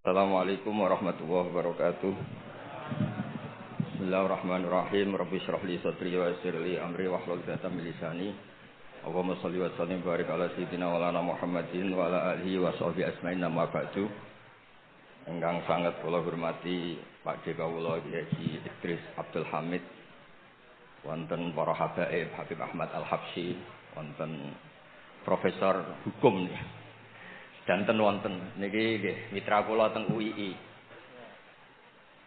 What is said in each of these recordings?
Assalamualaikum warahmatullahi wabarakatuh. Bismillahirrahmanirrahim. Rabbi shrah li sadri wa yassir li amri wahlul 'uqdatam min lisani. Allahumma shalli wa sallim barik ala sayyidina wa lana Muhammadin wa ala alihi wa sahbihi ajmain amma ba'du. Ingkang sangat kula hormati Pak Kawula Haji Idris Abdul Hamid, wonten para habaib Habib Ahmad Al-Habsyi, wonten Profesor Hukum nih. Danten wonten niki nggih mitra kula teng UII.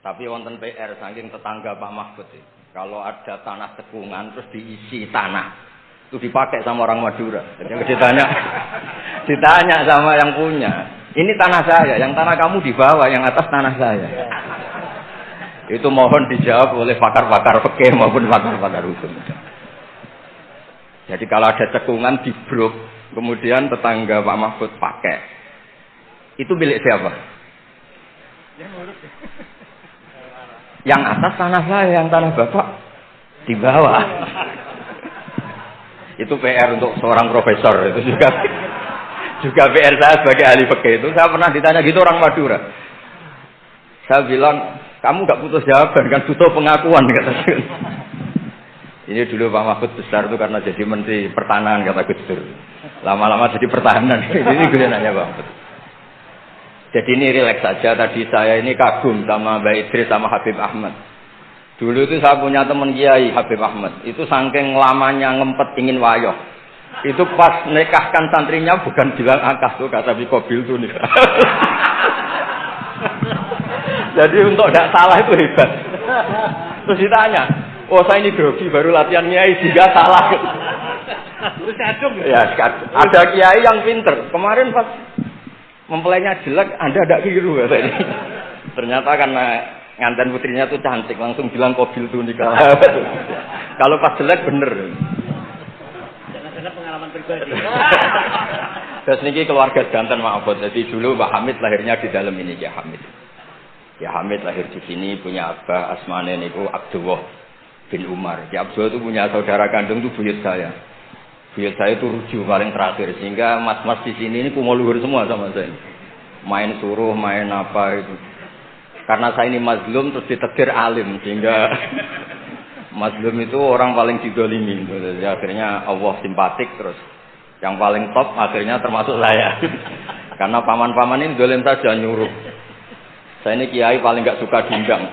Tapi wonten PR saking tetangga Pak Mahfud. Kalau ada tanah cekungan terus diisi tanah, itu dipakai sama orang Madura. Jadi ditanya sama yang punya, ini tanah saya, yang tanah kamu di bawah, yang atas tanah saya. Itu mohon dijawab oleh pakar-pakar fikih maupun pakar-pakar hukum. Jadi kalau ada cekungan dibruk, kemudian tetangga Pak Mahfud pakai, itu milik siapa? Yang atas tanah saya, yang tanah bapak di bawah. Itu PR untuk seorang profesor, itu juga PR saya sebagai ahli fikih. Itu saya pernah ditanya gitu orang Madura. Saya bilang, kamu nggak butuh jawaban, kan butuh pengakuan, kata saya. Ini dulu Pak Mahfud besar itu karena jadi Menteri Pertahanan, kata Gus Dur. Lama-lama jadi pertahanan. Ini gue nanya Pak Mahfud. Jadi ini rileks saja. Tadi saya ini kagum sama Mbak Idris sama Habib Ahmad. Dulu itu saya punya teman kiai Habib Ahmad. Itu saking lamanya ngempet ingin wayoh. Itu pas nikahkan santrinya bukan bilang akad tuh, kata Bikobil tuh nikah. Jadi untuk tidak salah itu hebat. Terus ditanya, oh saya ini grogi baru latihan kiai sehingga salah. Ya, ada kiai yang pinter. Kemarin pas mempelainya jelek, Anda tidak keliru katanya. Ternyata karena nganten putrinya tuh cantik, langsung bilang kobil tuh nikah. Kalau pas jelek bener. Jangan-jangan pengalaman pribadi. Terus niki keluarga jantan maaf. Jadi dulu Mbak Hamid lahirnya di dalam ini ya Hamid. Ya Hamid lahir di sini, punya abah asmane niku Abdullah bin Umar. Ya Abdullah itu punya saudara kandung itu buyut saya. Buyut saya itu rujuk paling terakhir, sehingga mas-mas di sini ini kumo luhur semua sama saya. Main suruh, main apa itu. Karena saya ini mazlum terus ditetir alim, sehingga mazlum itu orang paling didolimi. Jadi akhirnya Allah simpatik terus. Yang paling top akhirnya termasuk saya. Karena paman-paman ini dolim saja nyuruh. Saya ini kiai paling nggak suka diundang.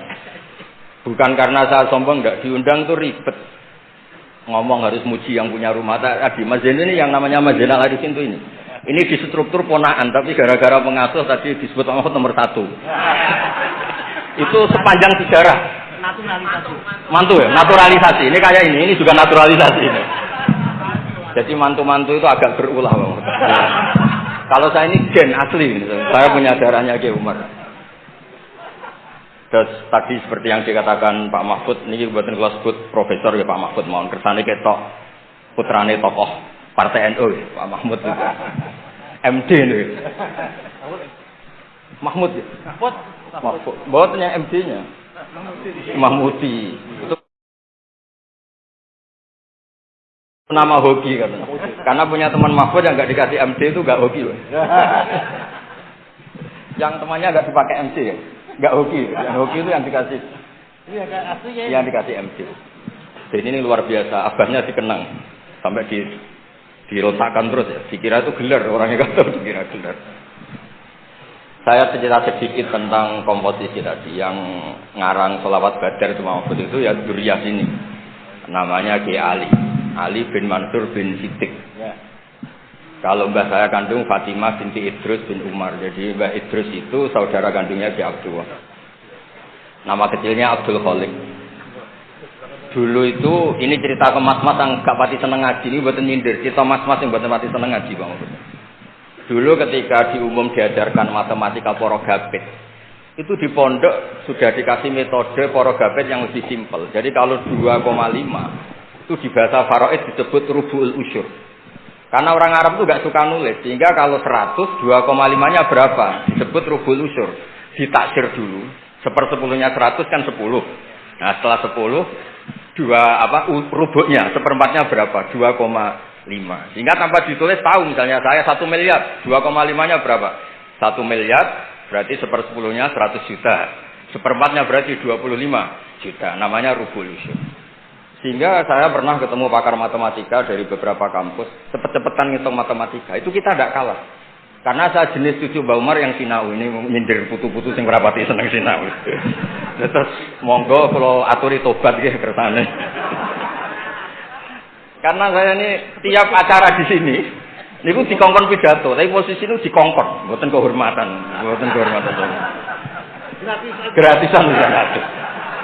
Bukan karena saya sombong, nggak diundang tuh ribet. Ngomong harus muji yang punya rumah. Tadi Mas Zain ini yang namanya Mas Zain Al-Arisin itu ini. Ini di struktur ponaan, tapi gara-gara pengasuh tadi disebut Mahfud nomor 1. Itu sepanjang sejarah. Naturalisasi. Mantu ya, naturalisasi. Ini kayak ini juga naturalisasi ini. Jadi mantu-mantu itu agak berulah. Kalau saya ini gen asli, saya punya darahnya Ki Umar. Terus tadi seperti yang dikatakan Pak Mahfud, ini buatan kelas sebut profesor ya Pak Mahfud, mohon kersane ketok putrane tokoh Partai NU ya, Pak Mahmud itu. MD nih. Mahmud ya. Mahmud. Buatnya MD-nya. Mahmudi. Itu nama hoki kan. Karena punya teman Mahfud yang enggak dikasih MD itu enggak hoki loh. Yang temannya enggak dipakai MC ya. Enggak hoki, yang hoki itu yang dikasih. Iya, aslinya. Yang dikasih MC. Jadi ini luar biasa, abahnya dikenang sampai diletakkan terus ya. Dikira itu gelar, orangnya enggak tahu dikira gelar. Saya cerita sedikit tentang komposisi tadi yang ngarang Sholawat Badar itu Mahfud itu ya Duriyah sini. Namanya Ki Ali bin Mansur bin Siddiq. Ya. Kalau mbah saya kandung Fatimah binti Idrus bin Umar. Jadi mbah Idrus itu saudara kandungnya Ki Abdullah. Nama kecilnya Abdul Khalik. Dulu itu ini cerita ke mas-mas yang gak pati seneng ngaji. Ini buatan nyindir. Cerita mas-mas yang buatan pati seneng ngaji Bang. Dulu ketika di umum diajarkan matematika porogabit, itu di pondok sudah dikasih metode porogabit yang lebih simpel. Jadi kalau 2,5 itu di bahasa Faraid disebut rubu'ul usyur. Karena orang Arab itu gak suka nulis, sehingga kalau 100, 2,5-nya berapa? Disebut rubul usyur. Ditaksir dulu. 1/10-nya 100 kan 10. Nah setelah 10, rubuknya, 1/4-nya berapa? 2,5. Sehingga tanpa ditulis tahu, misalnya saya 1 miliar, 2,5-nya berapa? 1 miliar Berarti 1/10-nya 100 juta. 1/4-nya berarti 25 juta. Namanya rubul usyur. Sehingga saya pernah ketemu pakar matematika dari beberapa kampus. Cepet-cepetan ngitung matematika. Itu kita tidak kalah. Karena saya jenis cucu Mbak Umar yang sinau ini nyindir putu-putu sing rapati seneng sinau. Terus monggo kalau aturi tobat nggih kersane. Karena saya ini tiap acara di sini niku dikongkon pidato, tapi posisi itu dikongkon, mboten kehormatan. Gratisan gratis.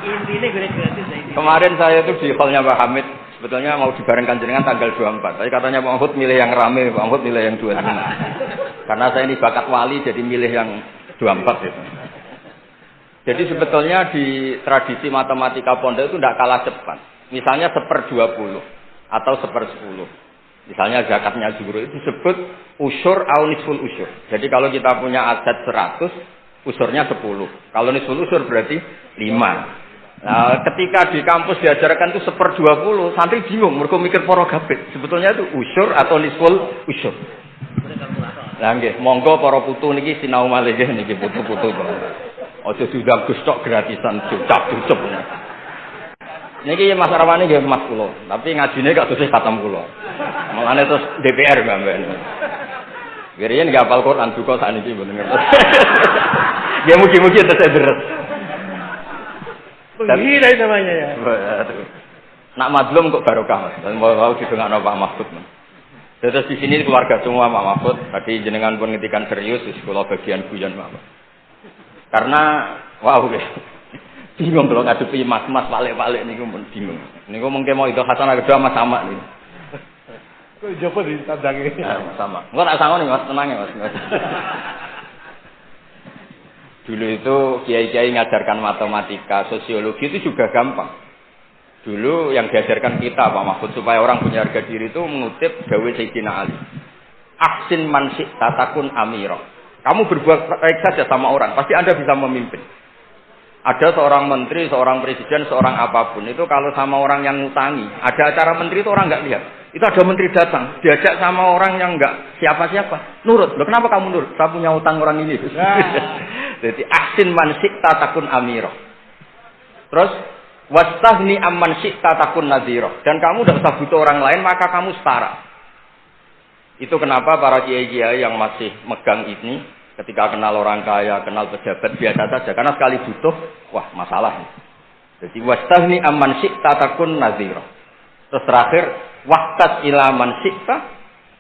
Intinya gratis ini. Kemarin saya itu di hallnya Pak Hamid, sebetulnya mau dibarengkan jenengan tanggal 24. Tapi katanya Pak Mahfud milih yang rame, Pak Mahfud milih yang 25. Karena saya ini bakat wali, jadi milih yang 24 itu. Jadi sebetulnya di tradisi matematika pondok itu tidak kalah cepat. Misalnya 1/20 atau 1/10. Misalnya zakatnya zuhur itu disebut usyur au nisful usyur. Jadi kalau kita punya aset 100, usurnya 10. Kalau nisful usyur berarti 5. Nah, ketika di kampus diajarkan itu 1/20, santri bingung, mereka mikir poro gabit. Sebetulnya itu usyur atau nisful usyur. Lah nggih, monggo para putu niki sinau malih nggih niki putu-putu. Aja diundang Gus tok gratisan cucap-cucup. Niki Mas Arwani nggih Mas kula, tapi ngajine gak terus khatam kula. Mulane terus DPR mbak-mbak. Wiriyen gak hafal Quran duka sakniki mboten ngertos. Ya mugi-mugi tetep deres. Penggila namanya ya. Nak madlum kok barokah Mas. Mau didongakno Pak Mahfud. Terus di sini keluarga semua Pak Mahfud. Tadi jenengan pun ngetikan serius di sekolah bagian guyon Pak. Karena wow guys. Bingung kalau ngadepi mas-mas balik-balik niku pun bingung. Niku mungkin mau itu hasanah kedua Mas sama nih. Kok jopo ditandangi. Sama. Engko nak sangon Mas tenang ya Mas. Dulu itu kiai-kiai ngajarkan matematika, sosiologi itu juga gampang. Dulu yang diajarkan kita Pak Mahfud supaya orang punya harga diri itu mengutip dawuh Sayyidina Ali. Aksin man syi'ta takun amira. Kamu berbuat baik saja sama orang, pasti Anda bisa memimpin. Ada seorang menteri, seorang presiden, seorang apapun itu kalau sama orang yang ngutangi, ada acara menteri itu orang nggak lihat. Itu ada menteri datang, diajak sama orang yang nggak siapa-siapa, nurut. Loh kenapa kamu nurut? Saya punya utang orang ini. Jadi aksin man syi'ta takun amira. Terus wastahni amman syi'ta takun nadhira. Dan kamu tidak usah butuh orang lain, maka kamu setara. Itu kenapa para kiai-kiai yang masih megang ini ketika kenal orang kaya, kenal pejabat biasa saja. Karena sekali butuh, wah masalah. Jadi wastahni amman syi'ta takun nadhira. Terus terakhir waqtas ila man syi'ta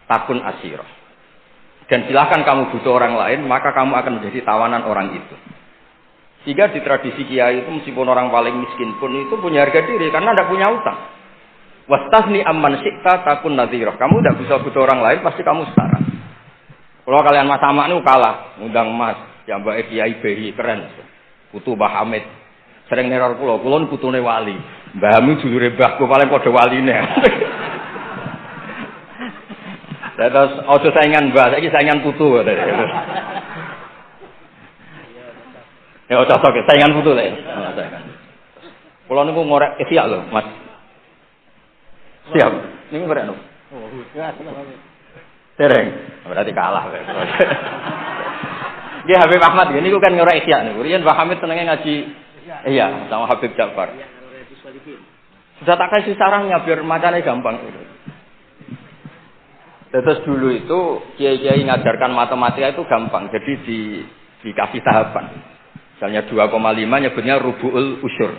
takun asira. Dan silahkan kamu butuh orang lain, maka kamu akan menjadi tawanan orang itu. Sehingga di tradisi kiai itu meskipun orang paling miskin pun itu punya harga diri karena tidak punya utang. Wastahni amman syi'ta takun nadhira. Kamu tidak bisa butuh orang lain, pasti kamu setara. Kalau kalian Mas Sama itu kalah, ngundang Mas, yang Mbak Kiai Beri keren. Putu Mbah Hamid. Sering neror kula putune wali. Mbah Hamid dulure mbahku paling padha waline. Terus ojo saingan Mbah, saiki saingan putu. Ya ojo saingan putu lek. Kula niku ngorek siap lho, Mas. Siap. Niku ngorek lho. Oh, Dereng, berarti kalah. Nggih Habib Ahmad niku kan ngorek siap niku. Riyen Mbah Hamid senenge ngaji iya sama Habib Ja'far. Sudah tak kasih sarannya biar macamnya gampang. Terus dulu itu kiai-kiai ngajarkan matematika itu gampang. Jadi dikasih tahapan. Misalnya 2,5 nyebutnya rubu'ul usyur.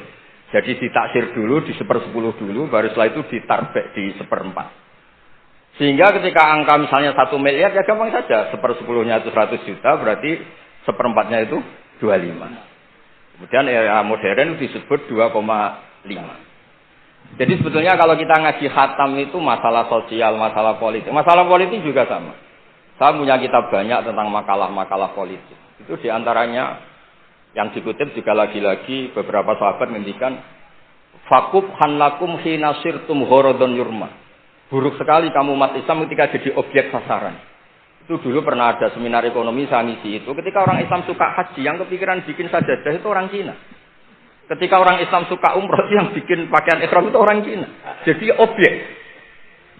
Jadi ditaksir dulu, di 1/10 dulu, baru setelah itu ditarbek di 1/4. Sehingga ketika angka misalnya 1 miliar ya gampang saja. 1/10-nya itu 100 juta, berarti 1/4-nya itu 25. Kemudian era modern disebut 2,5. Jadi sebetulnya kalau kita ngaji khatam itu masalah sosial, masalah politik. Masalah politik juga sama. Saya punya kitab banyak tentang makalah-makalah politik. Itu diantaranya yang dikutip juga lagi-lagi beberapa sahabat ngendikan fakub hanlakum hina sirtum ghorodon yurma. Buruk sekali kamu umat Islam ketika jadi objek sasaran. Itu dulu pernah ada seminar ekonomi saya ngisi itu. Ketika orang Islam suka haji, yang kepikiran bikin sajadah itu orang Cina. Ketika orang Islam suka umroh, yang bikin pakaian ihram itu orang Cina. Jadi objek.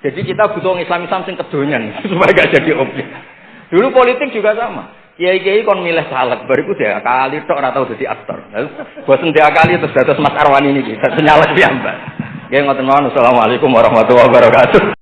Jadi kita butuh Islam sing kedonyan supaya gak jadi objek. Dulu politik juga sama. Kiai-kiai kon milih caleg, bariku diakali tok ora tau dadi aktor. Bosen diakali terus dados Mas Arwani niki, dadi nyalek piyambak. Nggih ngoten mawon. Assalamualaikum warahmatullahi wabarakatuh.